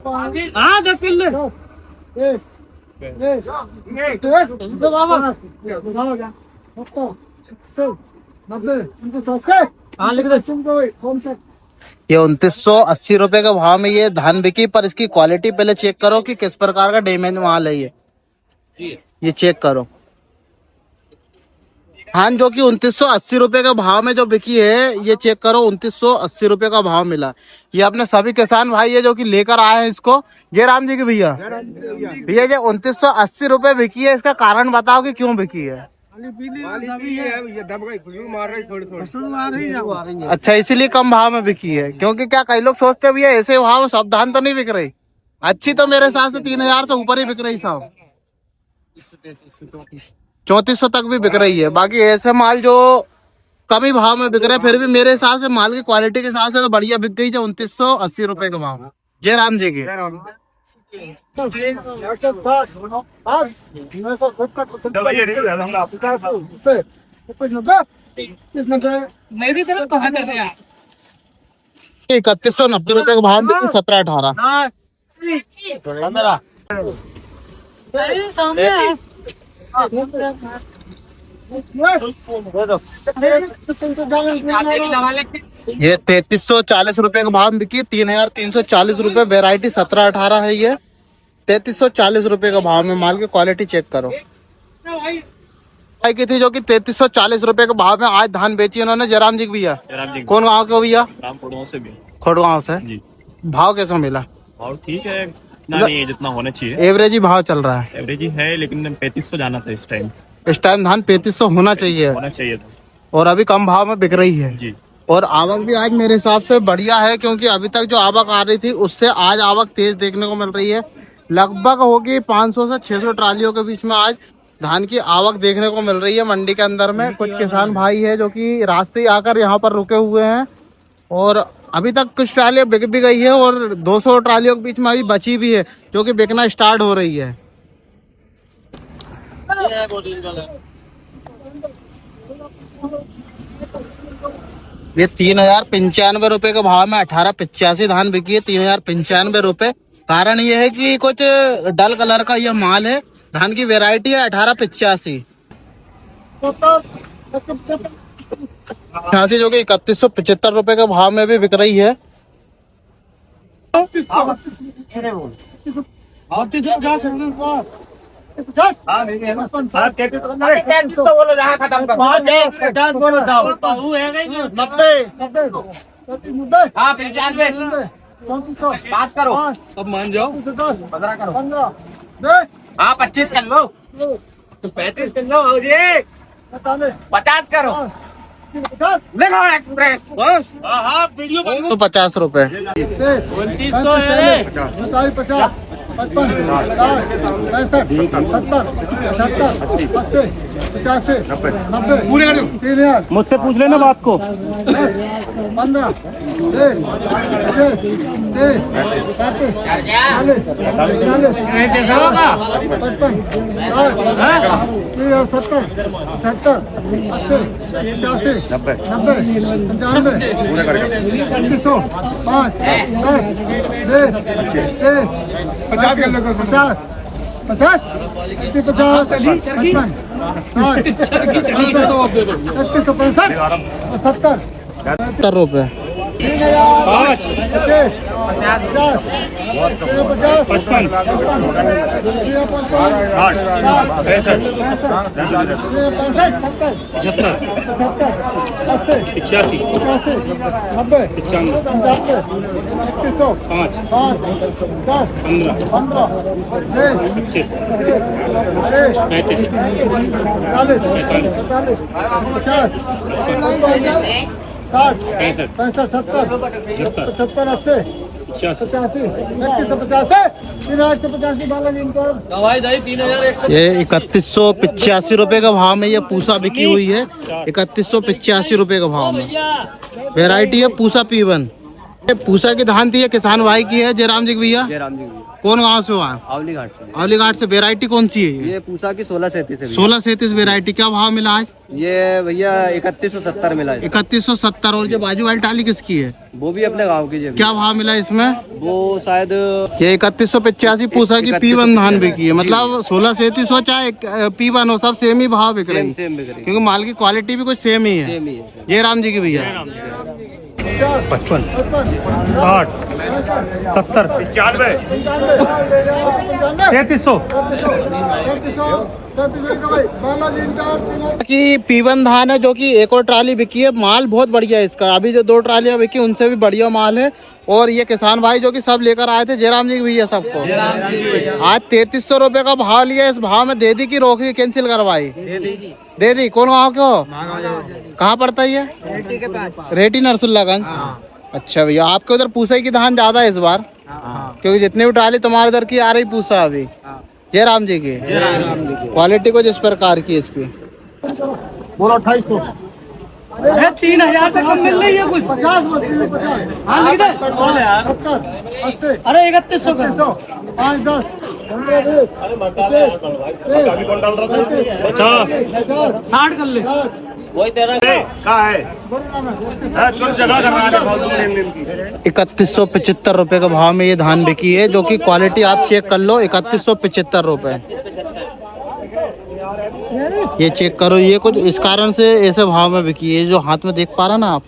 हाँ 10 किलो 10 हाँ लिख दे। ये 2980 रुपए का भाव में ये धान बिकी, पर इसकी क्वालिटी पहले चेक करो कि किस प्रकार का डैमेज माल है ये चेक करो। धान जो कि 2980 रुपए का भाव में जो बिकी है ये चेक करो, 2980 रुपए का भाव मिला। ये अपने सभी किसान भाई है जो कि लेकर आए हैं इसको। जय राम जी की भैया भैया ये 2980 रुपए बिकी है, इसका कारण बताओ कि क्यों बिकी है। अच्छा इसीलिए कम भाव में बिकी है, क्योंकि क्या कई लोग सोचते हैं भैया ऐसे भाव में सब धान तो नहीं बिक रही, अच्छी तो मेरे हिसाब से 3000 से ऊपर ही बिक रही सब, 3400 तक भी बिक रही है। बाकी ऐसे माल जो कम ही भाव में बिक रहे हैं, फिर भी मेरे हिसाब से माल की क्वालिटी के हिसाब से तो बढ़िया बिक गई जो 2980 रुपए का भाव। जय राम जी की। मेरी तरफ कहा कर रहे हैं 3190 रुपए का भाव बिकी, 17-18 ये 3340 रुपए का भाव बिकी, 3340 रुपए। वेरायटी 17-18 है ये। 3340 रुपए का भाव में माल की क्वालिटी चेक करो। की थी जो कि 3340 रुपए के भाव में आज धान बेची उन्होंने। जयराम जी भैया कौन गाँव के भैया? खोड़गांव से। भाव कैसा मिला? भाव ठीक है, इतना नहीं है जितना होना चाहिए। एवरेज ही भाव चल रहा है? एवरेज ही है, लेकिन 3500 जाना था इस टाइम। इस टाइम धान 3500 होना चाहिए था, और अभी कम भाव में बिक रही है जी। और आवक भी आज मेरे हिसाब से बढ़िया है, क्योंकि अभी तक जो आवक आ रही थी उससे आज आवक तेज देखने को मिल रही है। लगभग होगी 500 से 600 ट्रालियों के बीच में आज धान की आवक देखने को मिल रही है मंडी के अंदर में। कुछ किसान भाई है जो कि रास्ते आकर यहाँ पर रुके हुए हैं, और अभी तक कुछ ट्रालियां बिक भी गई है और 200 ट्रालियों के बीच में अभी बची भी है जो कि बिकना स्टार्ट हो रही है। ये 3095 रुपए के भाव में 1885 धान बिकी है, 3095 रुपए। कारण ये है कि कुछ डल कलर का यह माल है, धान की वैरायटी है 1885 जो कि 3175 रुपए के भाव में भी बिक रही है। बात करो अब मान जाओ 15 करो 25 कर लो तो 35 कर लो हो जी 50 करो लेगा एक्सप्रेस बस। हाँ वीडियो 50 रुपए 50 55 60 65 70 80 85 90 पूरे 3000 मुझसे पूछ लेना बात को। 15 70 रुपए ये 3185 रुपए का भाव में ये पूसा बिकी हुई है। 3185 रुपए का भाव में। वैरायटी है पूसा P1। पूसा की धान थी, ये किसान भाई की है, जयराम जी की भैया। जयराम जी कौन गाँव से हुआ? आवली घाट से। आवली घाट से। वेरायटी कौन सी है ये? ये पूसा की 1637 है। 1637 वेरायटी। क्या भाव मिला आज? ये भैया 3170 मिला है। 3170। और जो बाजू वाली टाली किसकी है? वो भी अपने गांव की। क्या भाव मिला इसमें? वो शायद ये 3185 पूसा की P1 धान बिकी है। मतलब 1637 हो चाहे P1 हो, सब सेम ही भाव बिक रही है, सेम बिक रही है। क्योंकि माल की क्वालिटी भी कुछ सेम ही है। सेम ही है। जयराम जी की भैया। 55 60 70 95 3300 कि P1 धान है, जो कि एक और ट्राली बिकी है। माल बहुत बढ़िया है इसका। अभी जो 2 ट्रालियां बिकी उनसे भी बढ़िया माल है। और ये किसान भाई जो कि सब लेकर आए थे, जयराम जी की भैया सबको। आज 3300 रुपए का भाव लिया। इस भाव में दे दी कि रोक ली, कैंसिल करवाई? दे दी। कौन गाँव के हो? कहाँ पड़ता है ये? रेटी नरसुल्लागंज। अच्छा भैया, आपके उधर पूसा की धान ज्यादा है इस बार, क्योंकि जितनी भी ट्राली तुम्हारे उधर की आ रही पूसा अभी। जयराम जी की क्वालिटी कुछ इस प्रकार की इसकी। बोलो 2800। 3000 से कम मिल रही है कुछ? 50 हाँ लिख दे यार। अरे 3100 का 5 10 60 कर ले। वही तेरा कहाँ है? 3175 रुपए का भाव में ये धान बिकी है, जो कि क्वालिटी आप चेक कर लो। 3175 रुपए ये चेक करो। ये कुछ इस कारण से ऐसे भाव में बिकी है, जो हाथ में देख पा रहा ना आप।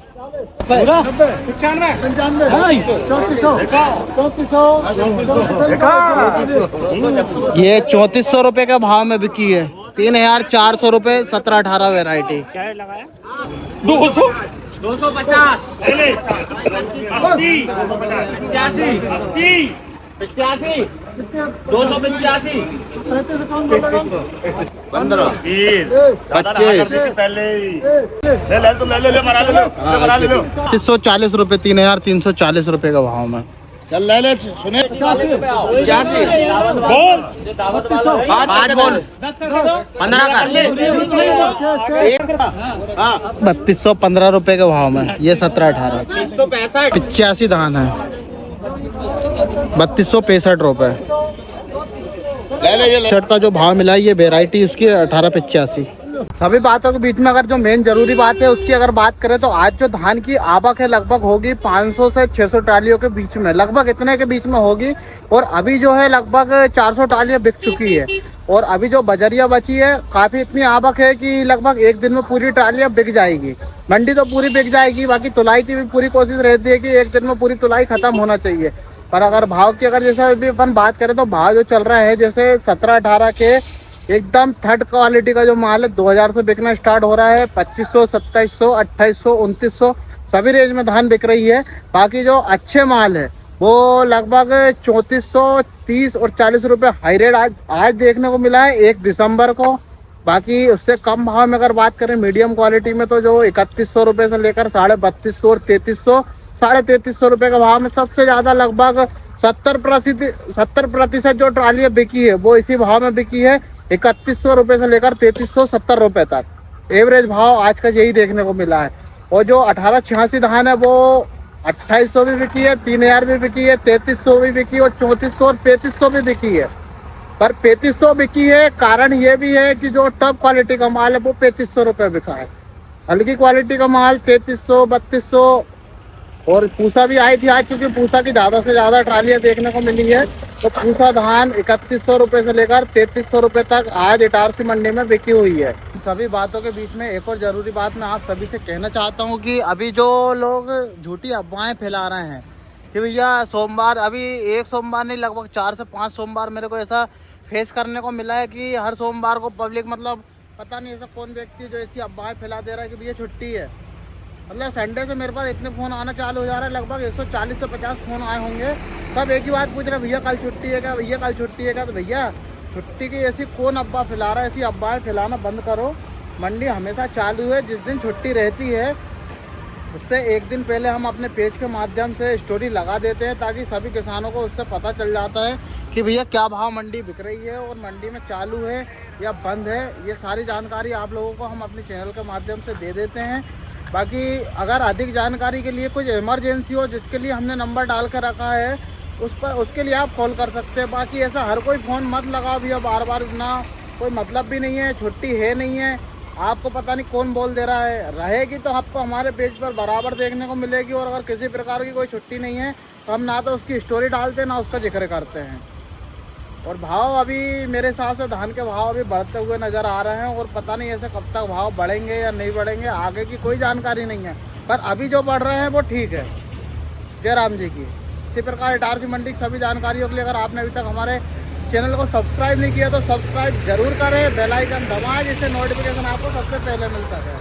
ये 3400 रुपए का भाव में बिकी है। 3400 रुपए 17-18 वेराइटी। 200 250 285 15 340 रुपए 3340 रुपए का भाव में। चल ले ले सुने 85 5 बोल 15 का 3215 रुपए के भाव में। ये 17-18 85 धान है। 3265 रुपए शर्ट का जो भाव मिला है। ये वेराइटी इसकी 1885। सभी बातों के बीच में अगर जो मेन जरूरी बात है उसकी अगर बात करें तो आज जो धान की आवक है लगभग होगी 500 से 600 ट्रालियों के बीच में, लगभग इतने के बीच में होगी। और अभी जो है लगभग 400 ट्रालियां बिक चुकी है। और अभी जो बजरिया बची है, काफी इतनी आवक है कि लगभग एक दिन में पूरी ट्रालियां बिक जाएगी। मंडी तो पूरी बिक जाएगी, बाकी तुलाई की भी पूरी कोशिश रहती है कि एक दिन में पूरी तुलाई खत्म होना चाहिए। पर अगर भाव की अगर जैसे अभी अपन बात करें तो भाव जो चल रहा है जैसे 17-18 के एकदम थर्ड क्वालिटी का जो माल है 2000 से बिकना स्टार्ट हो रहा है। 2500 2700 2800 2900 सभी रेंज में धान बिक रही है। बाकी जो अच्छे माल है वो लगभग 3430 और 40 रुपए हाई रेट आज देखने को मिला है 1 दिसंबर को। बाकी उससे कम भाव में अगर बात करें मीडियम क्वालिटी में तो जो 3100 रुपए से लेकर 3250 और 3300 3300 रुपए का भाव में सबसे ज्यादा लगभग 70% जो ट्रालियां बिकी है वो इसी भाव में बिकी है। 3100 रुपए से लेकर 3370 रुपए तक एवरेज भाव आज का यही देखने को मिला है। और जो 1886 धान है वो 2800 भी बिकी है, 3000 भी बिकी है, 3300 भी बिकी और 3400 और 3500 भी बिकी है। पर 3500 बिकी है कारण ये भी है कि जो टॉप क्वालिटी का माल है वो 3500 रुपए बिका है। हल्की क्वालिटी का माल 3300 3200 और पूसा भी आई थी आज, क्योंकि पूसा की ज्यादा से ज्यादा ट्रालियां देखने को मिली है। तो पूसा धान 3100 रुपए से लेकर 3300 रुपए तक आज इटारसी मंडी में बिकी हुई है। सभी बातों के बीच में एक और जरूरी बात मैं आप सभी से कहना चाहता हूँ कि अभी जो लोग झूठी अफवाहें फैला रहे हैं कि भैया सोमवार, अभी एक सोमवार नहीं लगभग 4 से 5 सोमवार मेरे को ऐसा फेस करने को मिला है कि हर सोमवार को पब्लिक मतलब पता नहीं ऐसा कौन व्यक्ति जो ऐसी अफवाहें फैला दे रहा है कि भैया छुट्टी है। मतलब संडे से मेरे पास इतने फ़ोन आना चालू हो जा रहा है, लगभग 140 से 50 फ़ोन आए होंगे। सब एक ही बात पूछ रहे हैं, भैया कल छुट्टी है क्या, भैया कल छुट्टी है क्या। तो भैया छुट्टी की ऐसी कौन अफवाह फैला रहा है, ऐसी अफवाहें फैलाना बंद करो। मंडी हमेशा चालू है, जिस दिन छुट्टी रहती है उससे एक दिन पहले हम अपने पेज के माध्यम से स्टोरी लगा देते हैं ताकि सभी किसानों को उससे पता चल जाता है कि भैया क्या भाव मंडी बिक रही है और मंडी में चालू है या बंद है। ये सारी जानकारी आप लोगों को हम अपने चैनल के माध्यम से दे देते हैं। बाकी अगर अधिक जानकारी के लिए कुछ इमरजेंसी हो जिसके लिए हमने नंबर डाल कर रखा है उसके लिए आप कॉल कर सकते हैं। बाकी ऐसा हर कोई फ़ोन मत लगाओ भैया बार बार, ना कोई मतलब भी नहीं है, छुट्टी है नहीं है, आपको पता नहीं कौन बोल दे रहा है। रहेगी तो आपको हमारे पेज पर बराबर देखने को मिलेगी। और अगर किसी प्रकार की कोई छुट्टी नहीं है तो हम ना तो उसकी स्टोरी डालते ना उसका जिक्र करते हैं। और भाव अभी मेरे हिसाब से धान के भाव अभी बढ़ते हुए नज़र आ रहे हैं और पता नहीं ऐसे कब तक भाव बढ़ेंगे या नहीं बढ़ेंगे, आगे की कोई जानकारी नहीं है। पर अभी जो बढ़ रहे हैं वो ठीक है। जय राम जी की। इसी प्रकार इटारसी मंडी की सभी जानकारियों के लिए अगर आपने अभी तक हमारे चैनल को सब्सक्राइब नहीं किया तो सब्सक्राइब जरूर करें, बेल आइकन दबाएं जिससे नोटिफिकेशन आपको सबसे पहले मिल सके।